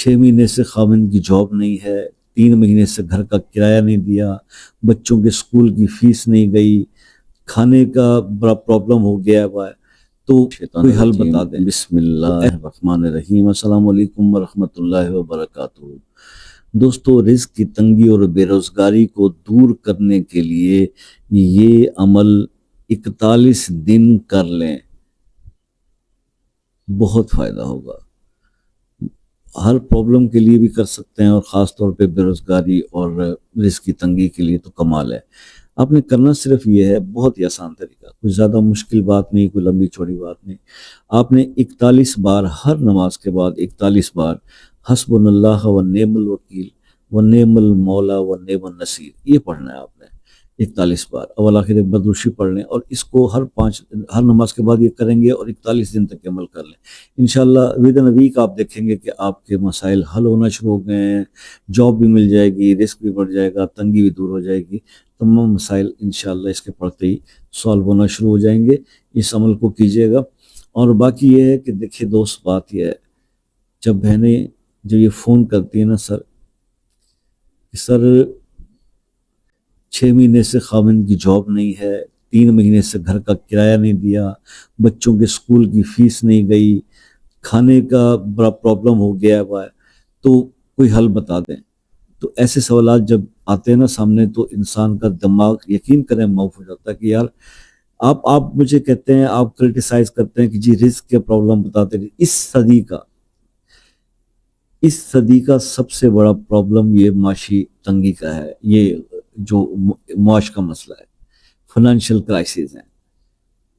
6 مہینے سے خاوند کی جاب نہیں ہے، 3 مہینے سے گھر کا کرایہ نہیں دیا، بچوں کے اسکول کی فیس نہیں گئی، کھانے کا بڑا پرابلم ہو گیا ہے، تو کوئی حل بتا دیں۔ بسم اللہ الرحمن الرحیم۔ السلام علیکم ورحمۃ اللہ وبرکاتہ۔ دوستو، رزق کی تنگی اور بے روزگاری کو دور کرنے کے لیے یہ عمل 41 دن کر لیں، بہت فائدہ ہوگا۔ ہر پرابلم کے لیے بھی کر سکتے ہیں، اور خاص طور پہ بے روزگاری اور رزق کی تنگی کے لیے تو کمال ہے۔ آپ نے کرنا صرف یہ ہے، بہت ہی آسان طریقہ، کوئی زیادہ مشکل بات نہیں، کوئی لمبی چوڑی بات نہیں۔ آپ نے 41 بار، ہر نماز کے بعد 41 بار حسبنا اللہ و نعم الوکیل و نعم المولا و نعم النصیر، یہ پڑھنا ہے آپ نے 41 بار۔ اول آخر ایک بدروشی پڑھ لیں، اور اس کو ہر نماز کے بعد یہ کریں گے، اور 41 دن تک عمل کر لیں۔ انشاءاللہ ودن ویک آپ دیکھیں گے کہ آپ کے مسائل حل ہونا شروع ہو گئے ہیں، جاب بھی مل جائے گی، رزق بھی بڑھ جائے گا، تنگی بھی دور ہو جائے گی، تمام مسائل انشاءاللہ اس کے پڑھتے ہی سالو ہونا شروع ہو جائیں گے۔ اس عمل کو کیجیے گا۔ اور باقی یہ ہے کہ دیکھیے دوست، بات یہ ہے، جب بہنیں جب یہ فون کرتی ہیں نا، سر 6 مہینے سے خاوند کی جاب نہیں ہے، 3 مہینے سے گھر کا کرایہ نہیں دیا، بچوں کے اسکول کی فیس نہیں گئی، کھانے کا بڑا پرابلم ہو گیا ہے، تو کوئی حل بتا دیں۔ تو ایسے سوالات جب آتے ہیں نا سامنے، تو انسان کا دماغ یقین کریں معاف ہو جاتا ہے کہ یار آپ مجھے کہتے ہیں، آپ کرٹیسائز کرتے ہیں کہ جی رزق کے پرابلم بتاتے ہیں۔ اس صدی کا سب سے بڑا پرابلم یہ معاشی تنگی کا ہے، یہ جو معاش کا مسئلہ ہے، فائنینشیل کرائسس ہیں،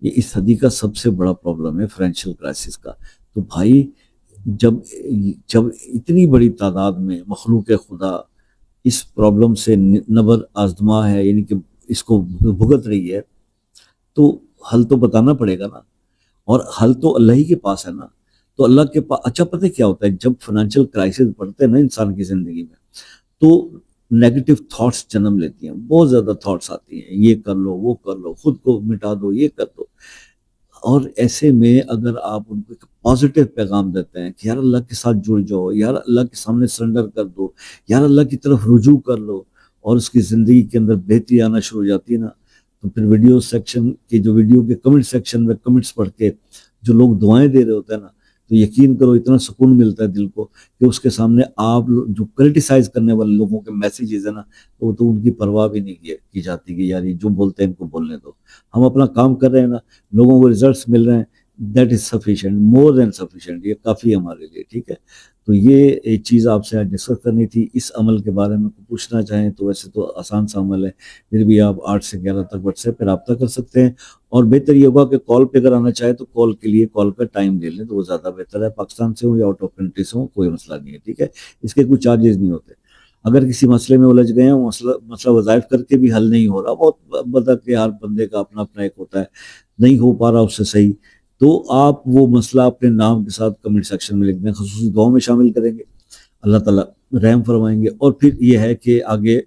یہ اس صدی کا سب سے بڑا پرابلم ہے، فائنینشیل کرائسس کا۔ تو بھائی، جب اتنی بڑی تعداد میں مخلوق خدا اس پرابلم سے نبر آزما ہے، یعنی کہ اس کو بھگت رہی ہے، تو حل تو بتانا پڑے گا نا، اور حل تو اللہ ہی کے پاس ہے نا۔ تو اللہ کے پاس اچھا پتہ کیا ہوتا ہے، جب فائنینشیل کرائسس بڑھتے ہیں نا انسان کی زندگی میں، تو نیگیٹو تھاٹس جنم لیتی ہیں، بہت زیادہ تھاٹس آتی ہیں، یہ کر لو، وہ کر لو، خود کو مٹا دو، یہ کر دو۔ اور ایسے میں اگر آپ ان کو ایک پازیٹیو پیغام دیتے ہیں کہ یار اللہ کے ساتھ جڑ جاؤ، یار اللہ کے سامنے سرنڈر کر دو، یار اللہ کی طرف رجوع کر لو، اور اس کی زندگی کے اندر بہتری آنا شروع ہو جاتی ہے نا، تو پھر ویڈیو کے کمنٹ سیکشن میں کمنٹس پڑھ کے جو لوگ دعائیں دے رہے ہوتے ہیں نا، تو یقین کرو اتنا سکون ملتا ہے دل کو کہ اس کے سامنے آپ جو کرٹیسائز کرنے والے لوگوں کے میسیجز ہیں نا، تو ان کی پرواہ بھی نہیں کی جاتی کہ یار یہ جو بولتے ہیں ان کو بولنے دو، ہم اپنا کام کر رہے ہیں نا، لوگوں کو ریزلٹس مل رہے ہیں، that is sufficient, more than sufficient, یہ کافی ہے ہمارے لیے، ٹھیک ہے۔ تو یہ ایک چیز آپ سے ڈسکس کرنی تھی۔ اس عمل کے بارے میں پوچھنا چاہیں تو ویسے تو آسان سا عمل ہے، پھر بھی آپ 8 سے 11 تک واٹس ایپ پہ رابطہ کر سکتے ہیں، اور بہتر یہ ہوگا کہ کال پہ اگر آنا چاہیں تو کال کے لیے کال پہ ٹائم لے لیں، تو وہ زیادہ بہتر ہے، پاکستان سے ہوں یا آؤٹ آف کنٹری سے ہوں، کوئی مسئلہ نہیں ہے، ٹھیک ہے۔ اس کے کوئی چارجز نہیں ہوتے۔ اگر کسی مسئلے میں الجھ گئے ہیں، مسئلہ وظائف کر کے بھی حل نہیں ہو رہا، بہت بتا کہ ہر بندے کا اپنا ایک ہوتا ہے، نہیں ہو پا رہا اس سے صحیح، تو آپ وہ مسئلہ اپنے نام کے ساتھ کمنٹ سیکشن میں لکھ دیں، خصوصی دعاؤں میں شامل کریں گے، اللہ تعالیٰ رحم فرمائیں گے۔ اور پھر یہ ہے کہ آگے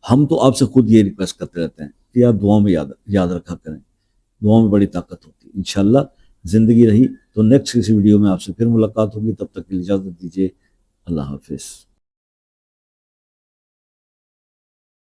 ہم تو آپ سے خود یہ ریکویسٹ کرتے رہتے ہیں کہ آپ دعاؤں میں یاد رکھا کریں، دعاؤں میں بڑی طاقت ہوتی ہے۔ انشاءاللہ زندگی رہی تو نیکسٹ کسی ویڈیو میں آپ سے پھر ملاقات ہوگی، تب تک کے لیے اجازت دیجیے، اللہ حافظ۔